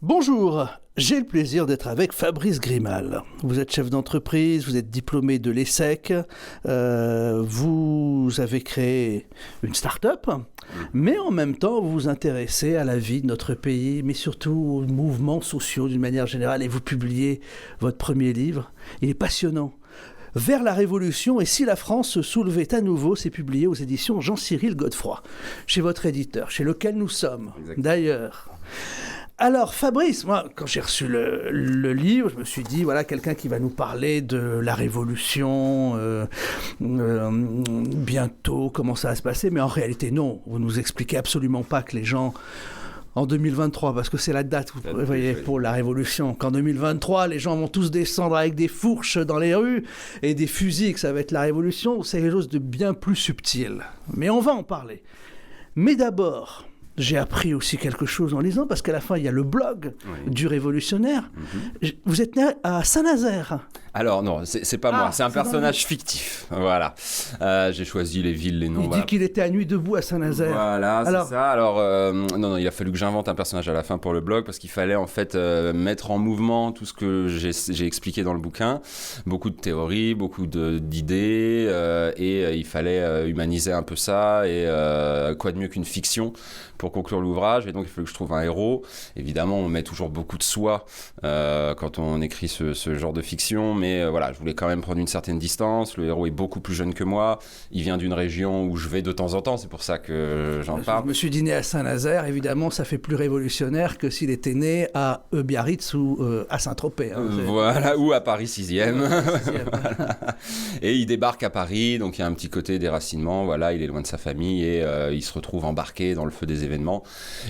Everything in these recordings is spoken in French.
Bonjour, j'ai le plaisir d'être avec Fabrice Grimal. Vous êtes chef d'entreprise, vous êtes diplômé de l'ESSEC, vous avez créé une start-up, mais en même temps vous vous intéressez à la vie de notre pays, mais surtout aux mouvements sociaux d'une manière générale, et vous publiez votre premier livre. Il est passionnant. Vers la Révolution et si la France se soulevait à nouveau, c'est publié aux éditions Jean-Cyril Godefroy, chez votre éditeur, chez lequel nous sommes, d'ailleurs. Alors Fabrice, moi quand j'ai reçu le livre, je me suis dit voilà quelqu'un qui va nous parler de la Révolution, bientôt comment ça va se passer, mais en réalité non, vous nous expliquez absolument pas que les gens en 2023, parce que c'est la date, vous voyez, pour la Révolution, qu'en 2023 les gens vont tous descendre avec des fourches dans les rues et des fusils, que ça va être la Révolution, c'est quelque chose de bien plus subtil. Mais on va en parler. Mais d'abord, j'ai appris aussi quelque chose en lisant, parce qu'à la fin, il y a le blog du révolutionnaire. Vous êtes né à Saint-Nazaire. Alors non, c'est pas moi, c'est un personnage fictif. Voilà. J'ai choisi les villes, les noms. Il dit qu'il était à Nuit debout à Saint-Nazaire. Voilà, c'est ça. Alors, non, il a fallu que j'invente un personnage à la fin pour le blog, parce qu'il fallait en fait mettre en mouvement tout ce que j'ai expliqué dans le bouquin. Beaucoup de théories, beaucoup d'idées, et il fallait humaniser un peu ça, et quoi de mieux qu'une fiction pour conclure l'ouvrage. Et donc il fallait que je trouve un héros. Évidemment, on met toujours beaucoup de soi quand on écrit ce genre de fiction, mais voilà, je voulais quand même prendre une certaine distance. Le héros est beaucoup plus jeune que moi, il vient d'une région où je vais de temps en temps, c'est pour ça que j'en parle. Je me suis dit né à Saint-Nazaire, évidemment ça fait plus révolutionnaire que s'il était né à Biarritz ou à Saint-Tropez. Voilà, ou à Paris 6e. Voilà. Et il débarque à Paris, donc il y a un petit côté déracinement, voilà, il est loin de sa famille et il se retrouve embarqué dans le feu des événements,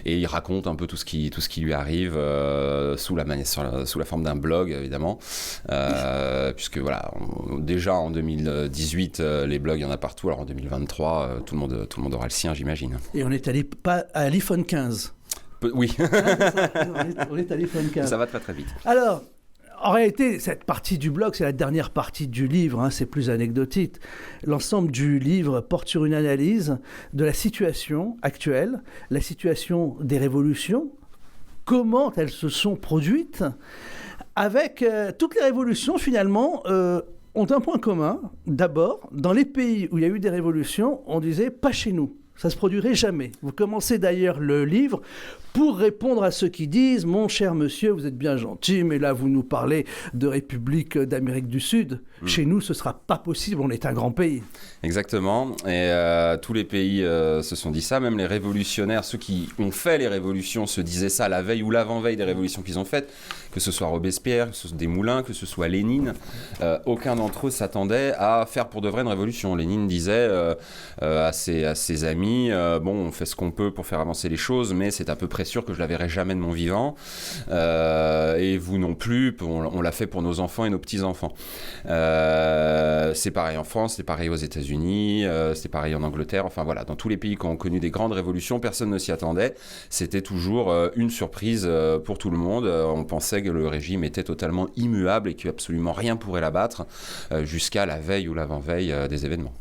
et il raconte un peu tout ce qui lui arrive sous la forme d'un blog, évidemment, puisque voilà, déjà en 2018 les blogs il y en a partout, alors en 2023 tout le monde aura le sien, j'imagine. Et on est allé pas à l'iPhone 15. Oui. On est à l'iPhone 15. Ça va très très vite. Alors, en réalité, cette partie du blog, c'est la dernière partie du livre, c'est plus anecdotique. L'ensemble du livre porte sur une analyse de la situation actuelle, la situation des révolutions, comment elles se sont produites, avec toutes les révolutions finalement ont un point commun. D'abord, dans les pays où il y a eu des révolutions, on disait pas chez nous. Ça ne se produirait jamais. Vous commencez d'ailleurs le livre pour répondre à ceux qui disent « Mon cher monsieur, vous êtes bien gentil, mais là, vous nous parlez de République d'Amérique du Sud. Chez nous, ce ne sera pas possible, on est un grand pays. » Exactement. Et tous les pays se sont dit ça. Même les révolutionnaires, ceux qui ont fait les révolutions, se disaient ça la veille ou l'avant-veille des révolutions qu'ils ont faites. Que ce soit Robespierre, que ce soit Desmoulins, que ce soit Lénine. Aucun d'entre eux s'attendait à faire pour de vrai une révolution. Lénine disait à ses amis, bon, on fait ce qu'on peut pour faire avancer les choses, mais c'est à peu près sûr que je la verrai jamais de mon vivant, et vous non plus, on l'a fait pour nos enfants et nos petits-enfants. C'est pareil en France, c'est pareil aux États-Unis, c'est pareil en Angleterre, enfin voilà, dans tous les pays qui ont connu des grandes révolutions, personne ne s'y attendait, c'était toujours une surprise pour tout le monde, on pensait que le régime était totalement immuable et qu'absolument rien pourrait l'abattre, jusqu'à la veille ou l'avant-veille des événements.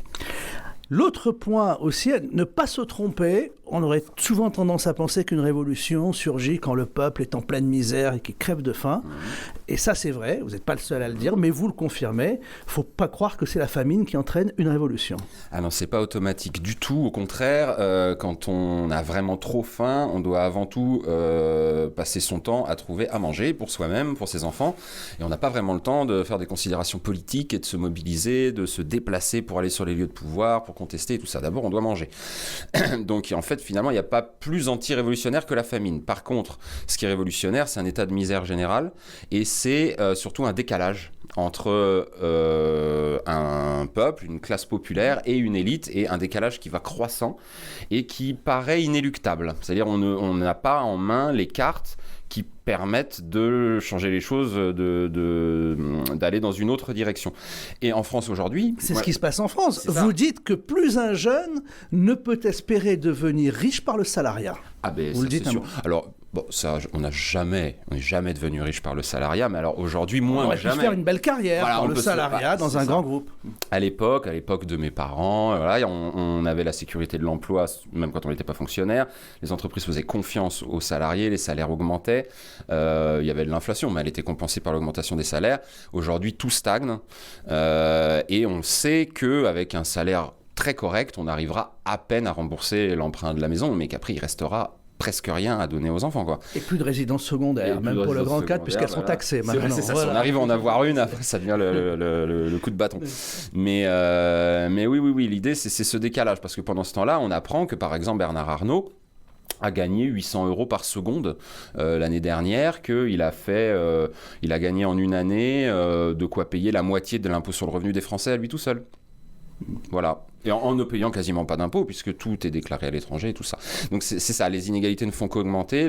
L'autre point aussi, ne pas se tromper, on aurait souvent tendance à penser qu'une révolution surgit quand le peuple est en pleine misère et qu'il crève de faim. Et ça c'est vrai, vous n'êtes pas le seul à le dire, mais vous le confirmez, il ne faut pas croire que c'est la famine qui entraîne une révolution. Ah non, c'est pas automatique du tout, au contraire, quand on a vraiment trop faim, on doit avant tout passer son temps à trouver à manger pour soi-même, pour ses enfants, et on n'a pas vraiment le temps de faire des considérations politiques et de se mobiliser, de se déplacer pour aller sur les lieux de pouvoir, pour contester et tout ça. D'abord, on doit manger. Donc, en fait, finalement, il n'y a pas plus anti-révolutionnaire que la famine. Par contre, ce qui est révolutionnaire, c'est un état de misère générale et c'est surtout un décalage entre un peuple, une classe populaire et une élite, et un décalage qui va croissant et qui paraît inéluctable. C'est-à-dire on n'a pas en main les cartes qui permettent de changer les choses, d'aller dans une autre direction. Et en France aujourd'hui... C'est ce qui se passe en France. Vous dites que plus un jeune ne peut espérer devenir riche par le salariat. Ah ben, vous le dites c'est sûr. Alors, Bon, ça, on n'est jamais devenu riche par le salariat, mais alors aujourd'hui, moins que jamais. On aurait pu faire une belle carrière par le salariat dans un grand groupe. À l'époque de mes parents, voilà, on avait la sécurité de l'emploi, même quand on n'était pas fonctionnaire. Les entreprises faisaient confiance aux salariés, les salaires augmentaient. Il y avait de l'inflation, mais elle était compensée par l'augmentation des salaires. Aujourd'hui, tout stagne. Et on sait qu'avec un salaire très correct, on arrivera à peine à rembourser l'emprunt de la maison, mais qu'après, il restera presque rien à donner aux enfants, quoi. Et plus de résidences secondaires, même pour le grand 4, puisqu'elles sont taxées maintenant. C'est ça, si on arrive à en avoir une, après ça devient le coup de bâton. Mais oui, l'idée c'est ce décalage, parce que pendant ce temps-là, on apprend que par exemple Bernard Arnault a gagné 800 € par seconde l'année dernière, qu'il a il a gagné en une année de quoi payer la moitié de l'impôt sur le revenu des Français à lui tout seul. Voilà. Et en ne payant quasiment pas d'impôts, puisque tout est déclaré à l'étranger et tout ça. Donc c'est ça, les inégalités ne font qu'augmenter,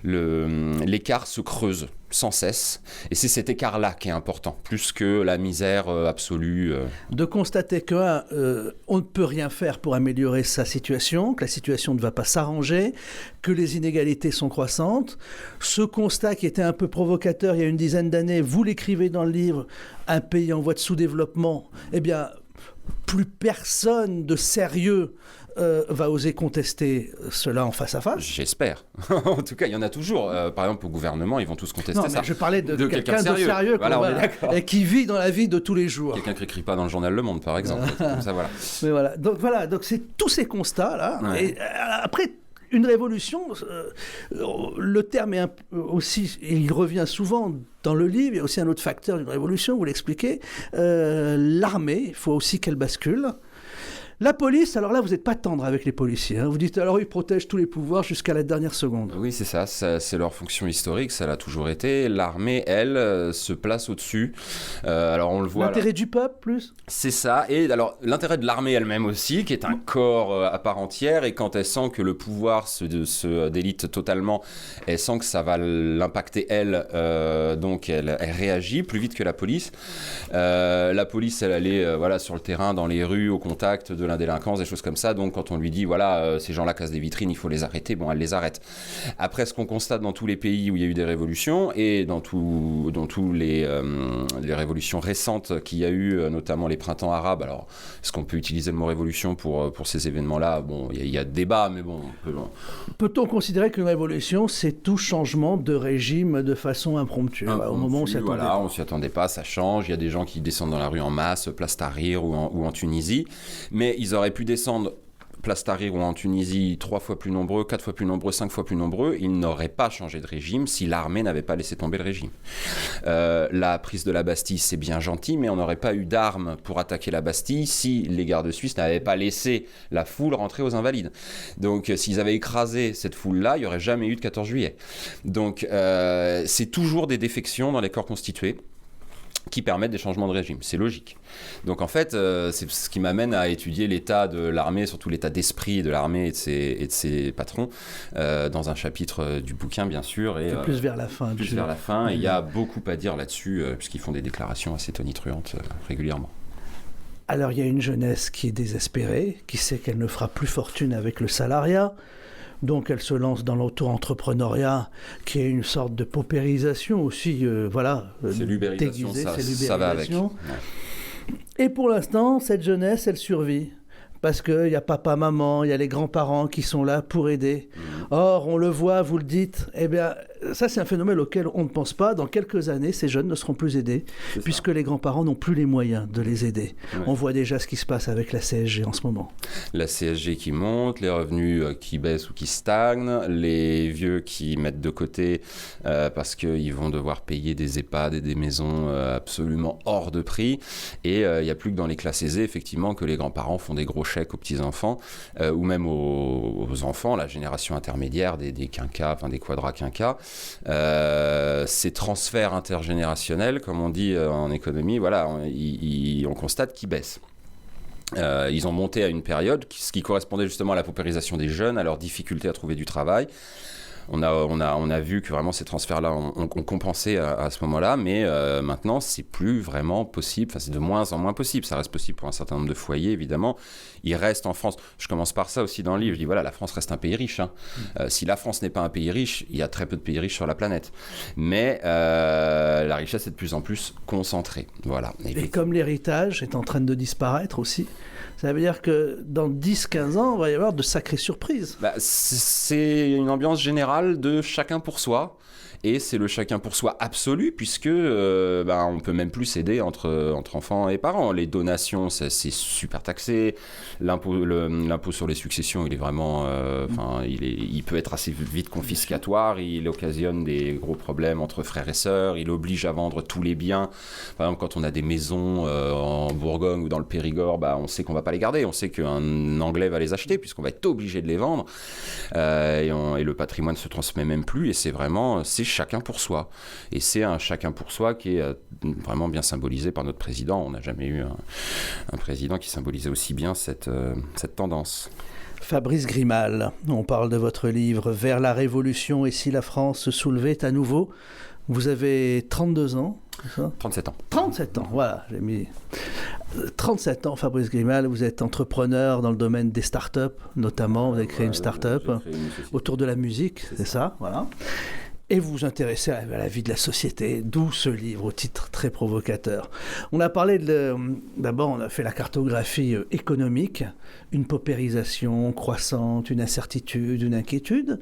l'écart se creuse sans cesse, et c'est cet écart-là qui est important, plus que la misère absolue. De constater qu'on ne peut rien faire pour améliorer sa situation, que la situation ne va pas s'arranger, que les inégalités sont croissantes. Ce constat qui était un peu provocateur il y a une dizaine d'années, vous l'écrivez dans le livre, un pays en voie de sous-développement, eh bien, plus personne de sérieux va oser contester cela en face à face. J'espère. En tout cas, il y en a toujours. Par exemple, au gouvernement, ils vont tous contester ça. Je parlais de quelqu'un de sérieux voilà, et qui vit dans la vie de tous les jours. Quelqu'un qui n'écrit pas dans le journal Le Monde, par exemple. Comme ça, voilà. Mais donc c'est tous ces constats-là. Ouais. Et après, une révolution, le terme est aussi, il revient souvent dans le livre, il y a aussi un autre facteur d'une révolution, vous l'expliquez, l'armée, il faut aussi qu'elle bascule. La police, alors là, vous n'êtes pas tendre avec les policiers. Hein. Vous dites, alors ils protègent tous les pouvoirs jusqu'à la dernière seconde. Oui, c'est ça, c'est leur fonction historique, ça l'a toujours été. L'armée, elle, se place au-dessus. Alors on le voit. L'intérêt du peuple, plus. C'est ça. Et alors l'intérêt de l'armée elle-même aussi, qui est un corps à part entière, et quand elle sent que le pouvoir se délite totalement, elle sent que ça va l'impacter elle, donc elle réagit plus vite que la police. La police, elle allait sur le terrain, dans les rues, au contact de la délinquance, des choses comme ça. Donc quand on lui dit ces gens-là cassent des vitrines, il faut les arrêter, bon, elle les arrête. Après, ce qu'on constate dans tous les pays où il y a eu des révolutions, et dans tous les révolutions récentes qu'il y a eu, notamment les printemps arabes, alors est-ce qu'on peut utiliser le mot révolution pour ces événements-là? Bon, il y a débat, mais bon, peut-on considérer qu'une révolution, c'est tout changement de régime de façon impromptue, au moment où on s'y attendait pas. On s'y attendait pas, ça change, il y a des gens qui descendent dans la rue en masse, place Tahrir ou en Tunisie, mais ils auraient pu descendre place Tahrir ou en Tunisie 3 fois plus nombreux, 4 fois plus nombreux, 5 fois plus nombreux, ils n'auraient pas changé de régime si l'armée n'avait pas laissé tomber le régime. La prise de la Bastille, c'est bien gentil, mais on n'aurait pas eu d'armes pour attaquer la Bastille si les gardes suisses n'avaient pas laissé la foule rentrer aux Invalides. Donc s'ils avaient écrasé cette foule-là, il n'y aurait jamais eu de 14 juillet. Donc c'est toujours des défections dans les corps constitués qui permettent des changements de régime. C'est logique. Donc en fait, c'est ce qui m'amène à étudier l'état de l'armée, surtout l'état d'esprit de l'armée et de ses patrons, dans un chapitre du bouquin, bien sûr. Et, plus vers la fin. Plus vers la fin. Et il y a beaucoup à dire là-dessus, puisqu'ils font des déclarations assez tonitruantes régulièrement. Alors il y a une jeunesse qui est désespérée, qui sait qu'elle ne fera plus fortune avec le salariat. Donc elle se lance dans l'auto-entrepreneuriat, qui est une sorte de paupérisation aussi, c'est l'ubérisation, ça va avec. Et pour l'instant, cette jeunesse, elle survit. Parce qu'il y a papa, maman, il y a les grands-parents qui sont là pour aider. Or, on le voit, vous le dites, eh bien, ça c'est un phénomène auquel on ne pense pas. Dans quelques années, ces jeunes ne seront plus aidés, puisque les grands-parents n'ont plus les moyens de les aider. Ouais. On voit déjà ce qui se passe avec la CSG en ce moment. La CSG qui monte, les revenus qui baissent ou qui stagnent, les vieux qui mettent de côté parce qu'ils vont devoir payer des EHPAD et des maisons absolument hors de prix. Et il n'y a plus que dans les classes aisées, effectivement, que les grands-parents font des gros chèques aux petits-enfants, ou même aux enfants, la génération intermédiaire des quinquas, enfin des quadra-quinquas. Ces transferts intergénérationnels, comme on dit en économie, on constate qu'ils baissent. Ils ont monté à une période, ce qui correspondait justement à la paupérisation des jeunes, à leur difficulté à trouver du travail. On a vu que vraiment ces transferts-là ont compensé à ce moment-là, mais maintenant, c'est plus vraiment possible. Enfin, c'est de moins en moins possible. Ça reste possible pour un certain nombre de foyers, évidemment. Il reste en France. Je commence par ça aussi dans le livre. Je dis, voilà, la France reste un pays riche. Hein. Si la France n'est pas un pays riche, il y a très peu de pays riches sur la planète. Mais la richesse est de plus en plus concentrée. Voilà. Et comme l'héritage est en train de disparaître aussi, ça veut dire que dans 10-15 ans, il va y avoir de sacrées surprises. C'est une ambiance générale de chacun pour soi. Et c'est le chacun pour soi absolu, puisque on peut même plus s'aider entre enfants et parents. Les donations, c'est super taxé. L'impôt sur les successions, il est vraiment, il peut être assez vite confiscatoire. Il occasionne des gros problèmes entre frères et sœurs. Il oblige à vendre tous les biens. Par exemple, quand on a des maisons en Bourgogne ou dans le Périgord, on sait qu'on va pas les garder. On sait qu'un Anglais va les acheter, puisqu'on va être obligé de les vendre. Et le patrimoine se transmet même plus. Et c'est chacun pour soi. Et c'est un chacun pour soi qui est vraiment bien symbolisé par notre président. On n'a jamais eu un président qui symbolisait aussi bien cette tendance. Fabrice Grimal, on parle de votre livre « Vers la Révolution et si la France se soulevait à nouveau ». Vous avez 32 ans, c'est ça ? 37 ans. 37 ans, voilà, j'ai mis 37 ans, Fabrice Grimal. Vous êtes entrepreneur dans le domaine des startups, notamment. Vous avez créé une startup autour de la musique, c'est ça, voilà. Et vous vous intéressez à la vie de la société, d'où ce livre au titre très provocateur. On a parlé d'abord, on a fait la cartographie économique, une paupérisation croissante, une incertitude, une inquiétude.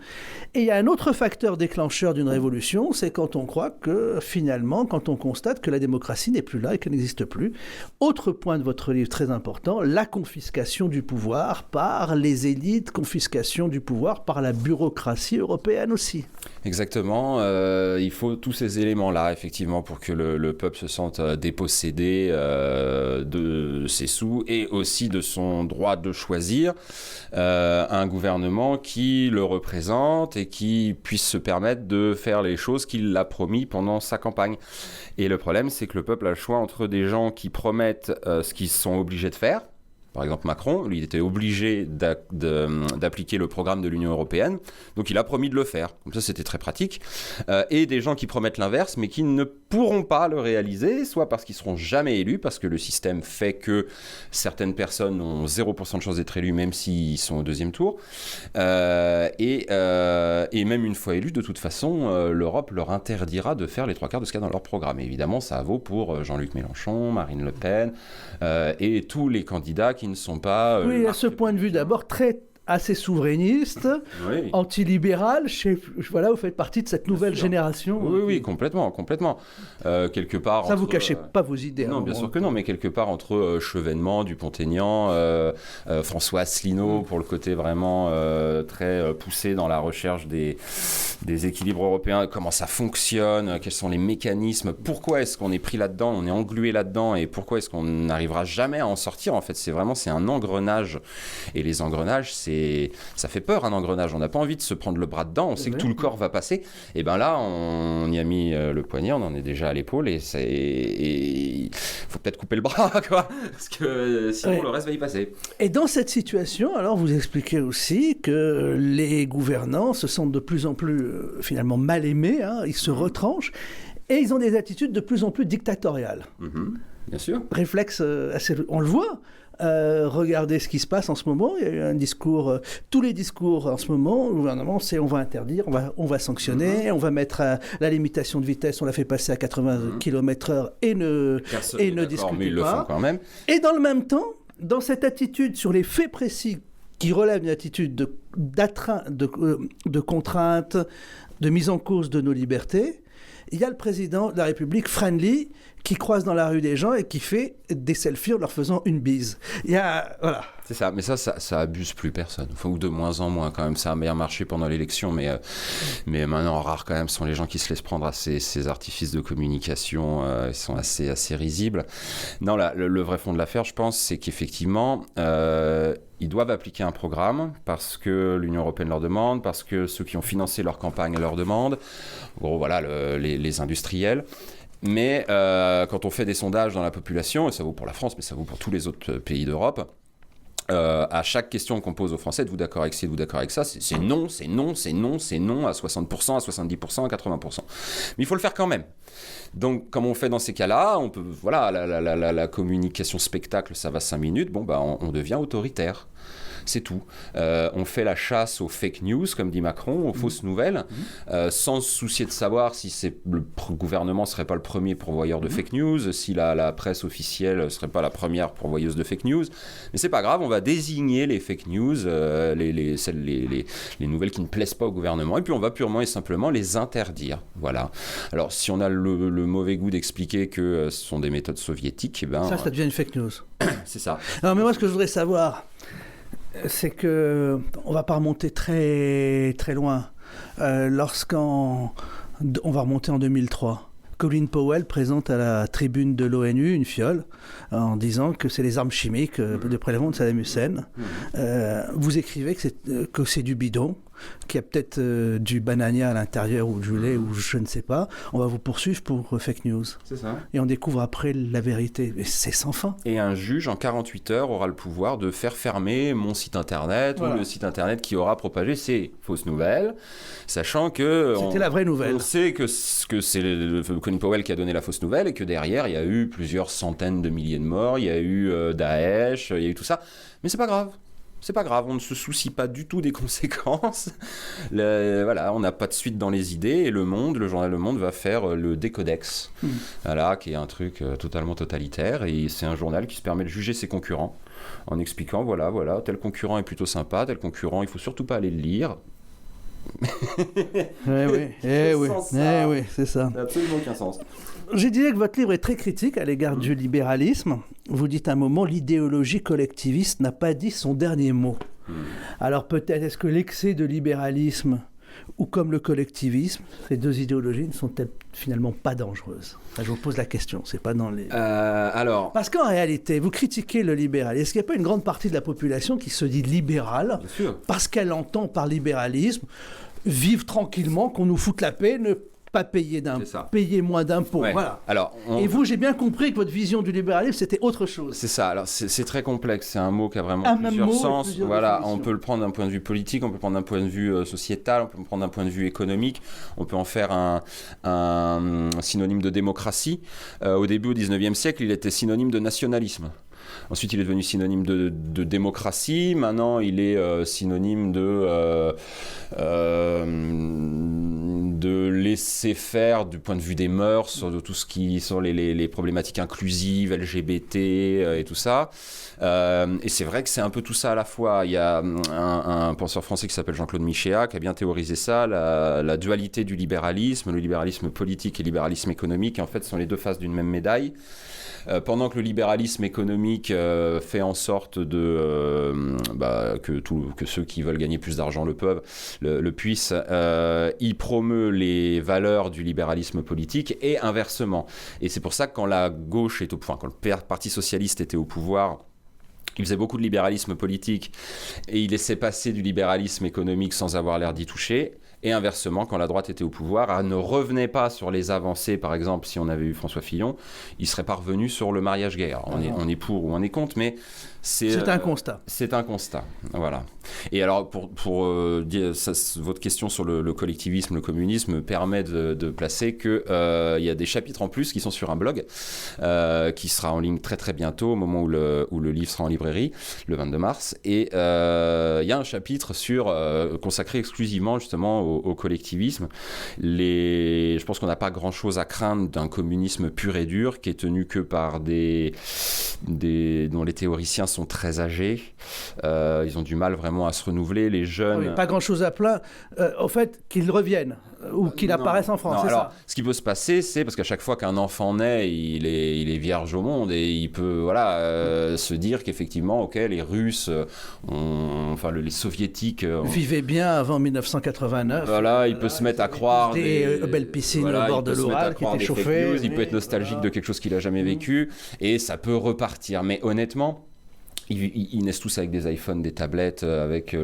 Et il y a un autre facteur déclencheur d'une révolution, c'est quand on croit que finalement, quand on constate que la démocratie n'est plus là et qu'elle n'existe plus. Autre point de votre livre très important, la confiscation du pouvoir par les élites, confiscation du pouvoir par la bureaucratie européenne aussi. Exactement. Il faut tous ces éléments-là, effectivement, pour que le peuple se sente dépossédé de ses sous et aussi de son droit de choisir un gouvernement qui le représente et qui puisse se permettre de faire les choses qu'il a promis pendant sa campagne. Et le problème, c'est que le peuple a le choix entre des gens qui promettent ce qu'ils sont obligés de faire. Par exemple, Macron, lui, il était obligé d'appliquer le programme de l'Union européenne, donc il a promis de le faire. Comme ça, c'était très pratique. Et des gens qui promettent l'inverse, mais qui ne pourront pas le réaliser, soit parce qu'ils ne seront jamais élus, parce que le système fait que certaines personnes ont 0% de chance d'être élus, même s'ils sont au deuxième tour. Et même une fois élus, de toute façon, l'Europe leur interdira de faire les 3/4 de ce qu'il y a dans leur programme. Et évidemment, ça vaut pour Jean-Luc Mélenchon, Marine Le Pen et tous les candidats qui ne sont pas... oui, à ce point de vue d'abord assez souverainiste, oui. Antilibéral. Voilà, vous faites partie de cette nouvelle génération. Oui, complètement. Quelque part... Ça, vous ne cachez pas vos idées. Non, bien sûr que non, mais quelque part entre Chevènement, Dupont-Aignan, François Asselineau, pour le côté vraiment très poussé dans la recherche des équilibres européens, comment ça fonctionne, quels sont les mécanismes, pourquoi est-ce qu'on est pris là-dedans, on est englué là-dedans, et pourquoi est-ce qu'on n'arrivera jamais à en sortir. En fait, c'est un engrenage. Et les engrenages, ça fait peur, un engrenage. On n'a pas envie de se prendre le bras dedans, on sait que tout le corps va passer. Et bien là, on y a mis le poignet, on en est déjà à l'épaule, et il faut peut-être couper le bras, quoi, parce que sinon le reste va y passer. Et dans cette situation, alors vous expliquez aussi que les gouvernants se sentent de plus en plus finalement mal aimés, hein, ils se retranchent, et ils ont des attitudes de plus en plus dictatoriales. Bien sûr. Réflexe, on le voit. Regardez ce qui se passe en ce moment. Il y a eu un discours, tous les discours en ce moment, le gouvernement, c'est on va interdire, on va sanctionner, on va mettre la limitation de vitesse, on la fait passer à 80 km/h et ne discute mais ils le font quand même. Et dans le même temps, dans cette attitude sur les faits précis qui relève d'une attitude de contrainte, de mise en cause de nos libertés, il y a le président de la République, friendly, qui croise dans la rue des gens et qui fait des selfies en leur faisant une bise. Voilà. C'est ça, mais ça abuse plus personne. Ou de moins en moins quand même. Ça a bien marché pendant l'élection, mais maintenant, rare quand même sont les gens qui se laissent prendre à ces artifices de communication. Ils sont assez risibles. Non, le vrai fond de l'affaire, je pense, c'est qu'effectivement... ils doivent appliquer un programme parce que l'Union européenne leur demande, parce que ceux qui ont financé leur campagne leur demandent. En gros, voilà, les industriels. Mais quand on fait des sondages dans la population, et ça vaut pour la France, mais ça vaut pour tous les autres pays d'Europe, à chaque question qu'on pose aux Français, êtes-vous d'accord avec ci, êtes-vous d'accord avec ça, c'est non, c'est non, c'est non, c'est non à 60%, à 70%, à 80%. Mais il faut le faire quand même. Donc, comme on fait dans ces cas-là, on peut, voilà, la communication spectacle, ça va 5 minutes, bon, bah, on devient autoritaire. C'est tout. On fait la chasse aux fake news, comme dit Macron, aux fausses nouvelles, sans se soucier de savoir si le gouvernement ne serait pas le premier pourvoyeur de fake news, si la presse officielle ne serait pas la première pourvoyeuse de fake news. Mais c'est pas grave, on va désigner les fake news, les nouvelles qui ne plaisent pas au gouvernement, et puis on va purement et simplement les interdire. Voilà. Alors, si on a le mauvais goût d'expliquer que ce sont des méthodes soviétiques, eh ben, ça devient une fake news. C'est ça. Non, mais moi, ce que je voudrais savoir, c'est que on va pas remonter très très loin. On va remonter en 2003. Colin Powell présente à la tribune de l'ONU une fiole en disant que c'est les armes chimiques de prélèvement de Saddam Hussein. Vous écrivez que c'est du bidon, qu'il y a peut-être du banania à l'intérieur ou du lait ou je ne sais pas. On va vous poursuivre pour fake news. C'est ça. Et on découvre après la vérité. Mais c'est sans fin. Et un juge, en 48 heures, aura le pouvoir de faire fermer mon site internet ou le site internet qui aura propagé ces fausses nouvelles, sachant que... C'était la vraie nouvelle. On sait que c'est Colin Powell qui a donné la fausse nouvelle et que derrière, il y a eu plusieurs centaines de milliers de morts, il y a eu Daesh, il y a eu tout ça. Mais c'est pas grave. C'est pas grave, on ne se soucie pas du tout des conséquences. Voilà, on n'a pas de suite dans les idées et le journal Le Monde va faire le Décodex, voilà, qui est un truc totalement totalitaire et c'est un journal qui se permet de juger ses concurrents en expliquant voilà, tel concurrent est plutôt sympa, tel concurrent, il faut surtout pas aller le lire. oui, c'est ça. Ça n'a absolument aucun sens. Je disais que votre livre est très critique à l'égard du libéralisme. Vous dites à un moment, l'idéologie collectiviste n'a pas dit son dernier mot. Alors peut-être, est-ce que l'excès de libéralisme, ou comme le collectivisme, ces deux idéologies ne sont-elles finalement pas dangereuses ? Je vous pose la question, c'est pas dans les... Alors... Parce qu'en réalité, vous critiquez le libéralisme. Est-ce qu'il n'y a pas une grande partie de la population qui se dit libérale, parce qu'elle entend par libéralisme vivre tranquillement, qu'on nous foute la paix, ne pas payer payer moins d'impôts. Ouais. Voilà. Alors, et vous, j'ai bien compris que votre vision du libéralisme, c'était autre chose. C'est ça. Alors, c'est très complexe. C'est un mot qui a vraiment plusieurs sens. Voilà, on peut le prendre d'un point de vue politique, on peut le prendre d'un point de vue sociétal, on peut le prendre d'un point de vue économique. On peut en faire un synonyme de démocratie. Au début, au 19e siècle, il était synonyme de nationalisme. Ensuite, il est devenu synonyme de démocratie. Maintenant, il est synonyme de laisser faire du point de vue des mœurs, de tout ce qui sont les problématiques inclusives, LGBT et tout ça. Et c'est vrai que c'est un peu tout ça à la fois. Il y a un penseur français qui s'appelle Jean-Claude Michéa qui a bien théorisé ça, la dualité du libéralisme, le libéralisme politique et le libéralisme économique, en fait, sont les deux faces d'une même médaille. Pendant que le libéralisme économique fait en sorte que ceux qui veulent gagner plus d'argent le puissent, il promeut les valeurs du libéralisme politique et inversement. Et c'est pour ça que quand la gauche est au pouvoir, quand le Parti socialiste était au pouvoir, il faisait beaucoup de libéralisme politique et il laissait passer du libéralisme économique sans avoir l'air d'y toucher. Et inversement, quand la droite était au pouvoir, elle ne revenait pas sur les avancées. Par exemple, si on avait eu François Fillon, il ne serait pas revenu sur le mariage gay. Alors, on est pour ou on est contre, mais c'est un constat. C'est un constat, voilà. Et alors, pour dire votre question sur le collectivisme, le communisme, me permet de placer qu'il y a des chapitres en plus qui sont sur un blog qui sera en ligne très très bientôt, au moment où le livre sera en librairie, le 22 mars. Et il y a un chapitre consacré exclusivement justement au collectivisme. Je pense qu'on n'a pas grand-chose à craindre d'un communisme pur et dur qui est tenu que par dont les théoriciens sont très âgés. Ils ont du mal vraiment à se renouveler. Les jeunes... pas grand-chose à plaindre. Au fait, qu'ils reviennent ou qu'il apparaisse en France, c'est ça. Ce qui peut se passer, c'est parce qu'à chaque fois qu'un enfant naît, il est vierge au monde et il peut se dire qu'effectivement, ok, les Russes, les Soviétiques... vivaient bien avant 1989. Voilà, il peut se mettre à croire... Des belles piscines au bord de l'Oural qui étaient chauffées. Il peut être nostalgique de quelque chose qu'il n'a jamais vécu et ça peut repartir. Mais honnêtement... Ils naissent tous avec des iPhones, des tablettes, avec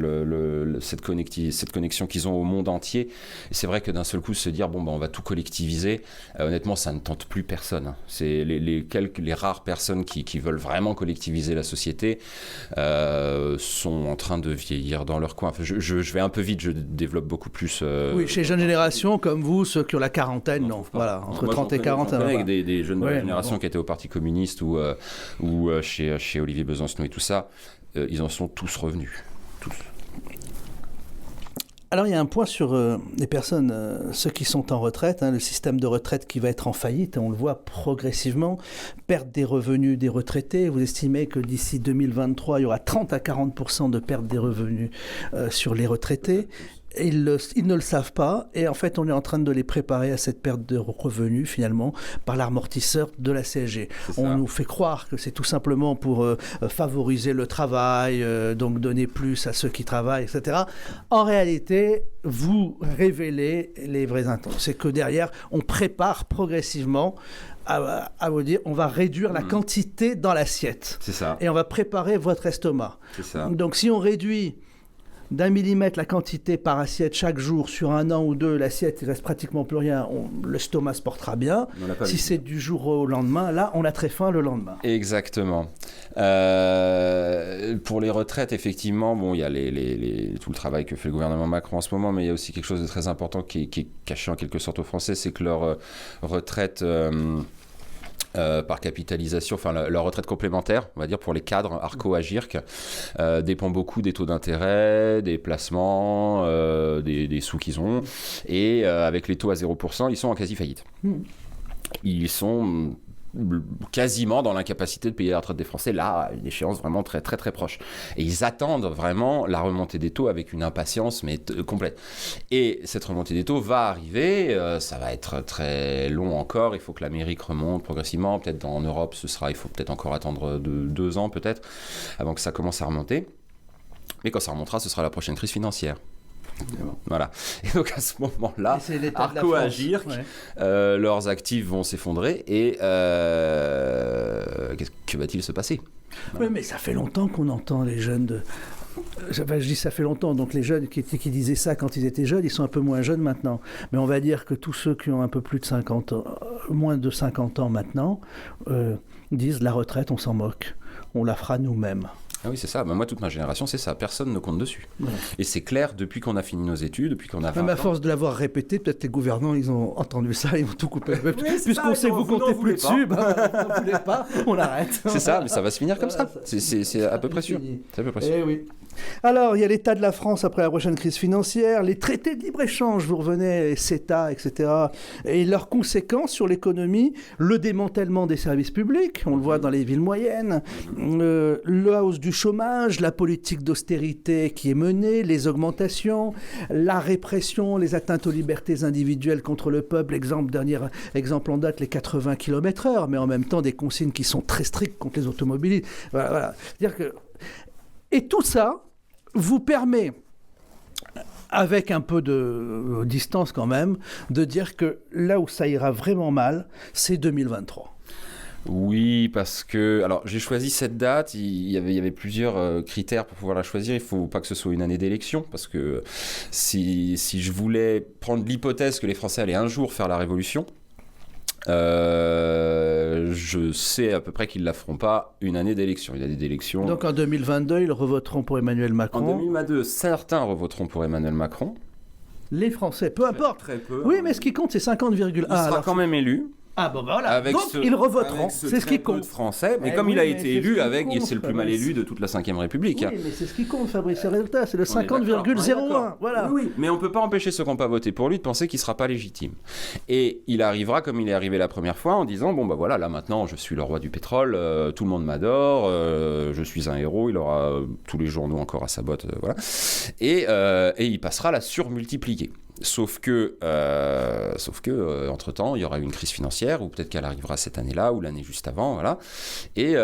cette connexion qu'ils ont au monde entier. Et c'est vrai que d'un seul coup, se dire, bon, on va tout collectiviser, honnêtement, ça ne tente plus personne. C'est les rares personnes qui veulent vraiment collectiviser la société sont en train de vieillir dans leur coin. Enfin, je vais un peu vite, je développe beaucoup plus. Oui, chez les jeunes générations, comme vous, ceux qui ont la quarantaine, non. Voilà, entre 30 et 40. Avec des jeunes de la génération qui étaient au Parti communiste ou chez Olivier Besancenot et tout ça, ils en sont tous revenus. Tous. Alors il y a un point sur les personnes, ceux qui sont en retraite, le système de retraite qui va être en faillite, on le voit progressivement, perte des revenus des retraités. Vous estimez que d'ici 2023, il y aura 30 à 40% de perte des revenus sur les retraités. Ils ne le savent pas et en fait on est en train de les préparer à cette perte de revenus finalement par l'amortisseur de la CSG. On nous fait croire que c'est tout simplement pour favoriser le travail, donc donner plus à ceux qui travaillent, etc. En réalité, vous révélez les vraies intentions. C'est que derrière, on prépare progressivement à vous dire, on va réduire la quantité dans l'assiette. C'est ça. Et on va préparer votre estomac. C'est ça. Donc si on réduit d'1 millimètre la quantité par assiette chaque jour sur 1 an ou 2, l'assiette il reste pratiquement plus rien, l'estomac se portera bien. Si c'est du jour au lendemain, là on a très faim le lendemain. Exactement. Pour les retraites, effectivement, bon, il y a tout le travail que fait le gouvernement Macron en ce moment, mais il y a aussi quelque chose de très important qui est caché en quelque sorte aux Français, c'est que leur retraite par capitalisation, enfin leur retraite complémentaire, on va dire pour les cadres Arco à GIRC, dépend beaucoup des taux d'intérêt, des placements, des sous qu'ils ont, et avec les taux à 0%, ils sont en quasi-faillite. Ils sont quasiment dans l'incapacité de payer la retraite des Français, là, une échéance vraiment très très très proche. Et ils attendent vraiment la remontée des taux avec une impatience mais complète. Et cette remontée des taux va arriver, ça va être très long encore, il faut que l'Amérique remonte progressivement, peut-être en Europe il faut peut-être encore attendre 2 ans peut-être, avant que ça commence à remonter. Mais quand ça remontera, ce sera la prochaine crise financière. Voilà. Et donc à ce moment-là, Arco à GIRC, leurs actifs vont s'effondrer et que va-t-il se passer ? Oui, mais ça fait longtemps qu'on entend les jeunes je dis ça fait longtemps, donc les jeunes qui disaient ça quand ils étaient jeunes, ils sont un peu moins jeunes maintenant. Mais on va dire que tous ceux qui ont un peu plus de 50 ans, moins de 50 ans maintenant, disent la retraite, on s'en moque, on la fera nous-mêmes. Ah oui, c'est ça. Moi, toute ma génération, c'est ça. Personne ne compte dessus. Ouais. Et c'est clair, depuis qu'on a fini nos études, depuis qu'on a 20 ans... Même à force de l'avoir répété, peut-être les gouvernants, ils ont entendu ça, ils vont tout couper. Puisqu'on sait que vous comptez plus dessus, vous ne voulez pas, on arrête. C'est ça, mais ça va se finir comme ça. C'est à peu près sûr. C'est à peu près sûr. Eh oui. Alors, il y a l'état de la France après la prochaine crise financière, les traités de libre-échange, vous revenez, CETA, etc., et leurs conséquences sur l'économie, le démantèlement des services publics, on le voit dans les villes moyennes, la hausse du chômage, la politique d'austérité qui est menée, les augmentations, la répression, les atteintes aux libertés individuelles contre le peuple, dernier exemple en date, les 80 km/h, mais en même temps des consignes qui sont très strictes contre les automobilistes. Voilà. C'est-à-dire que... Et tout ça vous permet, avec un peu de distance quand même, de dire que là où ça ira vraiment mal, c'est 2023. Oui, parce que... Alors, j'ai choisi cette date, il y avait plusieurs critères pour pouvoir la choisir. Il ne faut pas que ce soit une année d'élection, parce que si je voulais prendre l'hypothèse que les Français allaient un jour faire la révolution, je sais à peu près qu'ils ne la feront pas une année d'élection. Une année d'élection. Donc en 2022, ils revoteront pour Emmanuel Macron. En 2022, certains revoteront pour Emmanuel Macron. Les Français, peu importe. Très peu. Oui, mais ce qui compte, c'est 50,1. Il sera quand même élu. Ah bon, voilà. Donc ils revoteront, c'est ce qui compte. Français, mais comme il a été élu c'est le plus mal élu de toute la Ve République. Oui, mais c'est ce qui compte, Fabrice, c'est le résultat, c'est le 50,01. Voilà. Oui, mais on ne peut pas empêcher ceux qui n'ont pas voté pour lui de penser qu'il ne sera pas légitime. Et il arrivera comme il est arrivé la première fois en disant, bon bah voilà, là maintenant je suis le roi du pétrole, tout le monde m'adore, je suis un héros, il aura tous les journaux encore à sa botte, voilà. Et il passera la surmultiplier. Sauf que entre-temps, il y aura eu une crise financière, ou peut-être qu'elle arrivera cette année-là, ou l'année juste avant, voilà. Et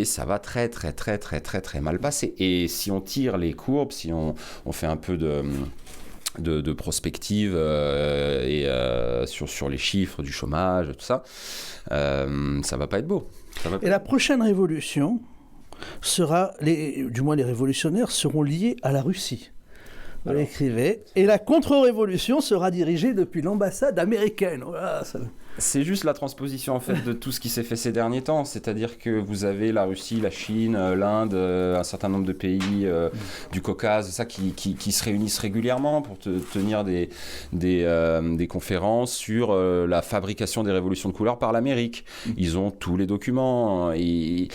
ça va très, très, très, très, très, très mal passer. Et si on tire les courbes, si on fait un peu de prospective sur les chiffres du chômage, tout ça, ça va pas être beau. Et la prochaine révolution, du moins les révolutionnaires, seront liés à la Russie. Vous l'écrivez. Et la contre-révolution sera dirigée depuis l'ambassade américaine. Voilà, ça... C'est juste la transposition en fait de tout ce qui s'est fait ces derniers temps, c'est-à-dire que vous avez la Russie, la Chine, l'Inde, un certain nombre de pays du Caucase, ça qui se réunissent régulièrement pour tenir des conférences sur la fabrication des révolutions de couleur par l'Amérique. Ils ont tous les documents et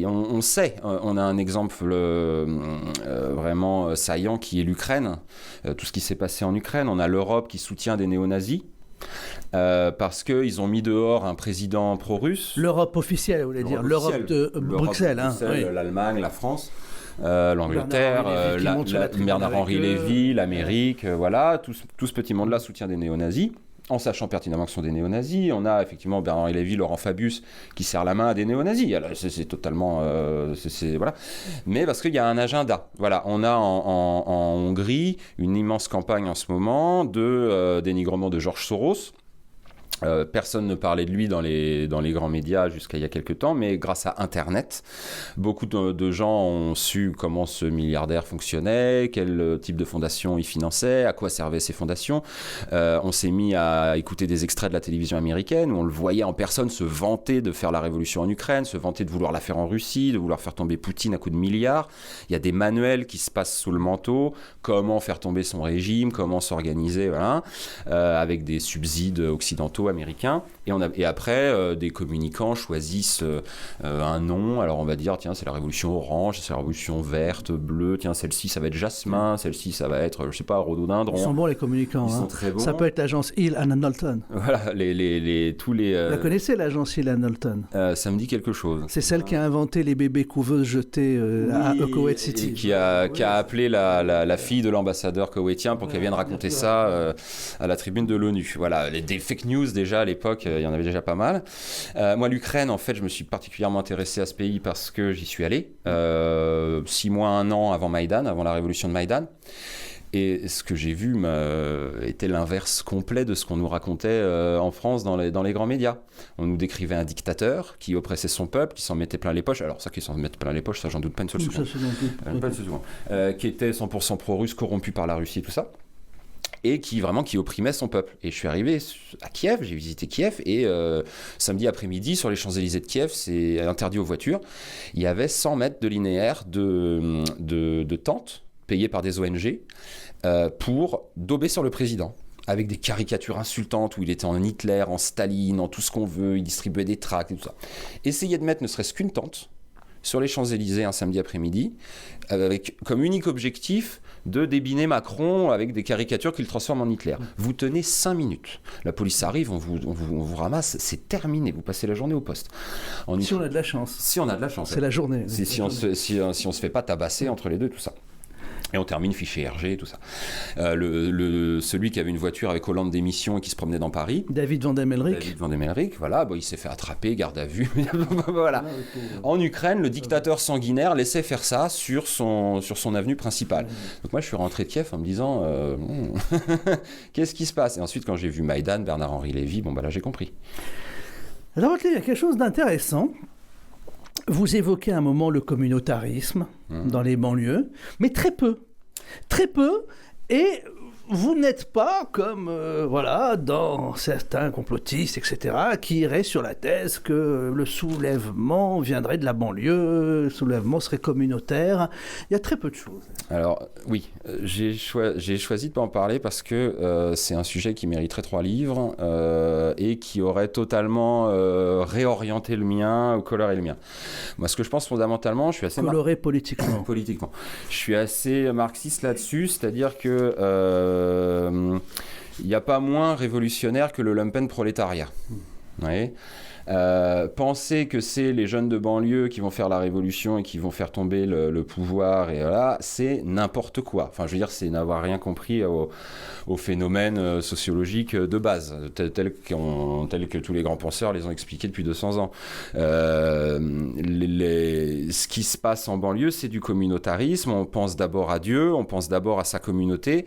on sait, on a un exemple vraiment saillant qui est l'Ukraine, tout ce qui s'est passé en Ukraine. On a l'Europe qui soutient des néo-nazis. Parce qu'ils ont mis dehors un président pro-russe. L'Europe officielle, vous voulez dire. L'Europe de Bruxelles. Oui. L'Allemagne, la France, l'Angleterre, Bernard-Henri Lévy, l'Amérique, voilà. Tout ce petit monde-là soutient des néo-nazis. En sachant pertinemment que ce sont des néo-nazis, on a effectivement Bernard-Henri Lévy, Laurent Fabius qui serrent la main à des néo-nazis. Alors, c'est totalement... voilà. Mais parce qu'il y a un agenda. Voilà, on a en Hongrie une immense campagne en ce moment de dénigrement de George Soros. Personne ne parlait de lui dans les grands médias jusqu'à il y a quelques temps, mais grâce à Internet, beaucoup de gens ont su comment ce milliardaire fonctionnait, quel type de fondation il finançait, à quoi servaient ces fondations. On s'est mis à écouter des extraits de la télévision américaine où on le voyait en personne se vanter de faire la révolution en Ukraine, se vanter de vouloir la faire en Russie, de vouloir faire tomber Poutine à coups de milliards. Il y a des manuels qui se passent sous le manteau, comment faire tomber son régime, comment s'organiser, voilà, avec des subsides occidentaux, américains, et après des communicants choisissent un nom. Alors on va dire tiens, c'est la révolution orange, c'est la révolution verte, bleue, tiens, celle-ci ça va être jasmin, celle-ci ça va être je sais pas, rhododendron. Ils sont bons les communicants, ils sont très bons. Ça peut être l'agence Hill and Knowlton. Voilà, tous les Vous la connaissez, l'agence Hill and Knowlton? Ça me dit quelque chose. C'est celle qui a inventé les bébés couveuses jetés à Kuwait City. Et qui a appelé la fille de l'ambassadeur koweïtien pour qu'elle vienne raconter ça à la tribune de l'ONU. Voilà, des fake news déjà à l'époque, il y en avait déjà pas mal. Moi, l'Ukraine, en fait, je me suis particulièrement intéressé à ce pays parce que j'y suis allé 6 mois, 1 an avant Maïdan, avant la révolution de Maïdan. Et ce que j'ai vu était l'inverse complet de ce qu'on nous racontait en France dans les grands médias. On nous décrivait un dictateur qui oppressait son peuple, qui s'en mettait plein les poches. Alors ça, qui s'en mettait plein les poches, ça, j'en doute pas une seule seconde. Qui était 100% pro-russe, corrompu par la Russie et tout ça. Et qui opprimait son peuple. Et je suis arrivé à Kiev, j'ai visité Kiev, et samedi après-midi, sur les Champs-Élysées de Kiev, c'est interdit aux voitures, il y avait 100 mètres de linéaire de tentes payées par des ONG pour dauber sur le président, avec des caricatures insultantes où il était en Hitler, en Staline, en tout ce qu'on veut, il distribuait des tracts et tout ça. Essayez de mettre ne serait-ce qu'une tente sur les Champs-Élysées un samedi après-midi, avec comme unique objectif de débiner Macron avec des caricatures qu'il transforme en Hitler. Vous tenez 5 minutes. La police arrive, on vous ramasse, c'est terminé. Vous passez la journée au poste. Si on a de la chance. Si on a de la chance. C'est la journée. Si on se fait pas tabasser entre les deux, tout ça. Et on termine fichier RG et tout ça. Celui qui avait une voiture avec Hollande d'émission et qui se promenait dans Paris. David Van Demelric, voilà, il s'est fait attraper, garde à vue. Voilà. En Ukraine, le dictateur sanguinaire laissait faire ça sur son avenue principale. Donc moi, je suis rentré de Kiev en me disant, qu'est-ce qui se passe? Et ensuite, quand j'ai vu Maïdan, Bernard-Henri Lévy, là, j'ai compris. Alors, il y a quelque chose d'intéressant. Vous évoquez à un moment le communautarisme dans les banlieues, mais très peu, et vous n'êtes pas comme, dans certains complotistes, etc., qui iraient sur la thèse que le soulèvement viendrait de la banlieue, le soulèvement serait communautaire. Il y a très peu de choses. Alors, oui, j'ai choisi de ne pas en parler parce que c'est un sujet qui mériterait 3 livres et qui aurait totalement réorienté le mien ou coloré le mien. Moi, ce que je pense fondamentalement, je suis assez... Coloré politiquement. Politiquement. Je suis assez marxiste là-dessus, c'est-à-dire que il n'y a pas moins révolutionnaire que le lumpen prolétariat. Vous voyez ? Penser que c'est les jeunes de banlieue qui vont faire la révolution et qui vont faire tomber le pouvoir, et voilà, c'est n'importe quoi. Enfin, je veux dire, c'est n'avoir rien compris au phénomène sociologique de base, tel que tous les grands penseurs les ont expliqués depuis 200 ans. Ce qui se passe en banlieue, c'est du communautarisme. On pense d'abord à Dieu, on pense d'abord à sa communauté.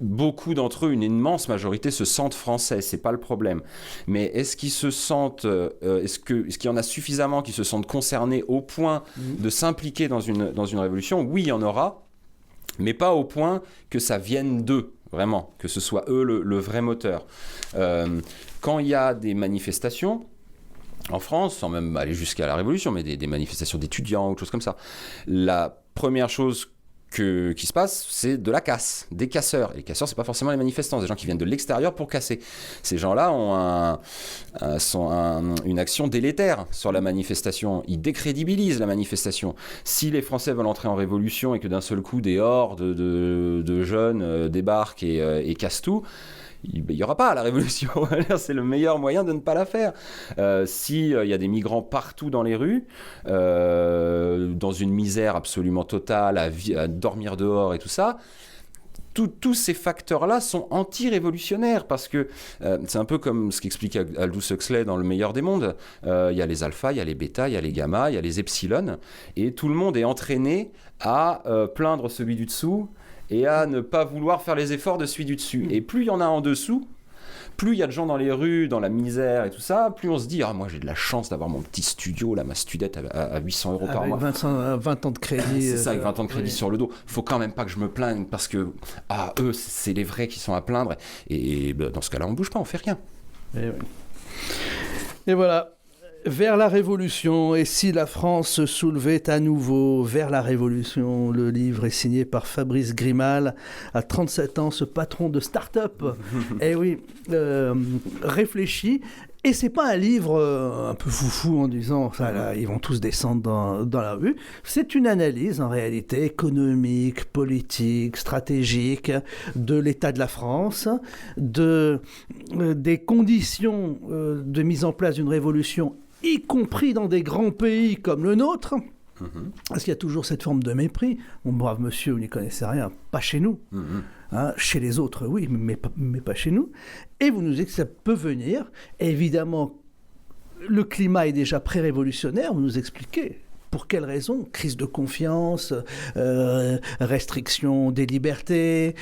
beaucoup d'entre eux, une immense majorité, se sentent français, c'est pas le problème. Mais est-ce qu'ils se sentent, est-ce qu'il y en a suffisamment qui se sentent concernés au point de s'impliquer dans une révolution? Oui, il y en aura, mais pas au point que ça vienne d'eux, vraiment, que ce soit eux le vrai moteur. Quand il y a des manifestations, en France, sans même aller jusqu'à la Révolution, mais des manifestations d'étudiants ou des choses comme ça, la première chose qui se passe, c'est de la casse, des casseurs. Et les casseurs, c'est pas forcément les manifestants, c'est des gens qui viennent de l'extérieur pour casser. Ces gens-là ont une action délétère sur la manifestation. Ils décrédibilisent la manifestation. Si les Français veulent entrer en révolution et que d'un seul coup, des hordes de jeunes débarquent et cassent tout, il n'y aura pas la révolution. C'est le meilleur moyen de ne pas la faire. S'il y a des migrants partout dans les rues, dans une misère absolument totale, à dormir dehors et tout ça, tous ces facteurs-là sont anti-révolutionnaires parce que c'est un peu comme ce qu'explique Aldous Huxley dans Le meilleur des mondes. Il y a les alphas, il y a les bêtas, il y a les gammas, il y a les epsilon, et tout le monde est entraîné à plaindre celui du dessous et à ne pas vouloir faire les efforts de celui du dessus. Et plus il y en a en dessous, plus il y a de gens dans les rues, dans la misère et tout ça, plus on se dit « Ah, moi j'ai de la chance d'avoir mon petit studio, là, ma studette à 800 € par mois. » 20 ans de crédit. C'est ça, avec 20 ans de crédit sur le dos. Faut quand même pas que je me plaigne parce que, eux, c'est les vrais qui sont à plaindre. Et dans ce cas-là, on bouge pas, on fait rien. Et voilà. Vers la Révolution, et si la France se soulevait à nouveau vers la Révolution, le livre est signé par Fabrice Grimal, à 37 ans, ce patron de start-up. Et oui, réfléchi. Et c'est pas un livre un peu foufou en disant ça, là, ils vont tous descendre dans la rue. C'est une analyse en réalité économique, politique, stratégique de l'état de la France, des conditions de mise en place d'une révolution, y compris dans des grands pays comme le nôtre. Parce qu'il y a toujours cette forme de mépris. Mon brave monsieur, vous n'y connaissez rien, pas chez nous. Chez les autres, oui, mais pas chez nous. Et vous nous dites que ça peut venir. Et évidemment, le climat est déjà pré-révolutionnaire. Vous nous expliquez pour quelles raisons. Crise de confiance, restriction des libertés,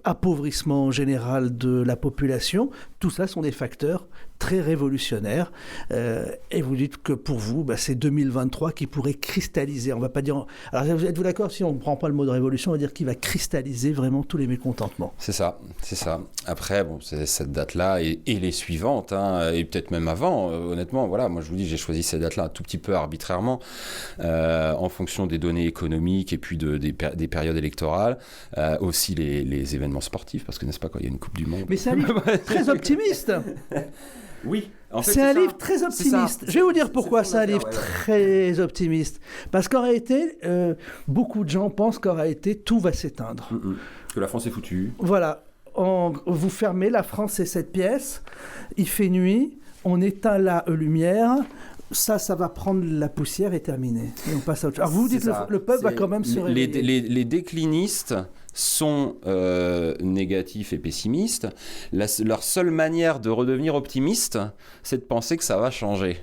appauvrissement général de la population. Tout ça sont des facteurs très révolutionnaire. Et vous dites que pour vous, c'est 2023 qui pourrait cristalliser. On va pas dire. Alors, êtes-vous d'accord, si on ne prend pas le mot de révolution, on va dire qu'il va cristalliser vraiment tous les mécontentements. C'est ça. Après, c'est cette date-là et les suivantes, et peut-être même avant. Honnêtement, voilà, moi je vous dis, j'ai choisi cette date-là un tout petit peu arbitrairement, en fonction des données économiques et puis des périodes électorales, aussi les événements sportifs, parce que n'est-ce pas, quand il y a une Coupe du Monde. Mais c'est un livre très optimiste. Oui, en fait, c'est un livre très optimiste. Je vais vous dire pourquoi c'est un livre très optimiste. Parce qu'en réalité, beaucoup de gens pensent qu'en réalité, tout va s'éteindre. Que la France est foutue. Voilà. Vous fermez, la France c'est cette pièce, il fait nuit, on éteint la lumière, ça va prendre la poussière et terminé. Et on passe à autre chose. Alors vous dites le peuple va quand même se réveiller. Les déclinistes sont négatifs et pessimistes. Leur seule manière de redevenir optimiste, c'est de penser que ça va changer.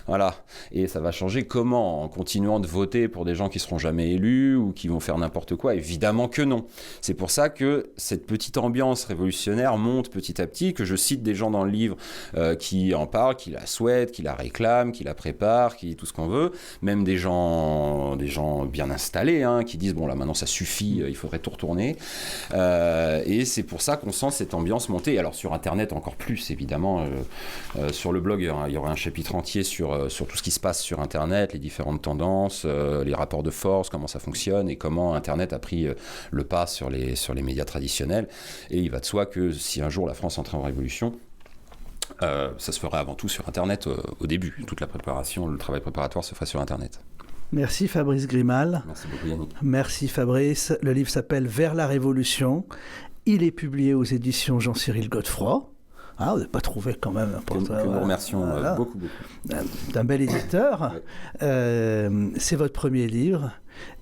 Voilà. Et ça va changer comment? En continuant de voter pour des gens qui ne seront jamais élus ou qui vont faire n'importe quoi? Évidemment que non. C'est pour ça que cette petite ambiance révolutionnaire monte petit à petit, que je cite des gens dans le livre qui en parlent, qui la souhaitent, qui la réclament, qui la préparent, qui tout ce qu'on veut. Même des gens bien installés, qui disent bon là maintenant ça suffit, il faudrait tout retourner. Et c'est pour ça qu'on sent cette ambiance monter. Alors sur Internet encore plus évidemment. Sur le blog il y aura un chapitre entier sur tout ce qui se passe sur Internet, les différentes tendances, les rapports de force, comment ça fonctionne et comment Internet a pris le pas sur les médias traditionnels. Et il va de soi que si un jour la France entrait en révolution, ça se ferait avant tout sur Internet au début. Toute la préparation, le travail préparatoire se ferait sur Internet. Merci Fabrice Grimal. Merci beaucoup Yannick. Merci Fabrice. Le livre s'appelle Vers la Révolution. Il est publié aux éditions Jean-Cyril Godefroy. Vous n'avez pas trouvé quand même un portrait. Nous remercions beaucoup. D'un bel éditeur. C'est votre premier livre.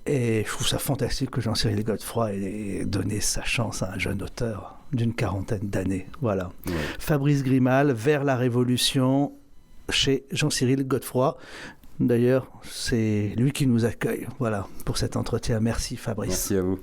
Et je trouve ça fantastique que Jean-Cyril Godefroy ait donné sa chance à un jeune auteur d'une quarantaine d'années. Voilà. Ouais. Fabrice Grimal, Vers la Révolution, chez Jean-Cyril Godefroy. D'ailleurs, c'est lui qui nous accueille. Voilà, pour cet entretien. Merci Fabrice. Merci à vous.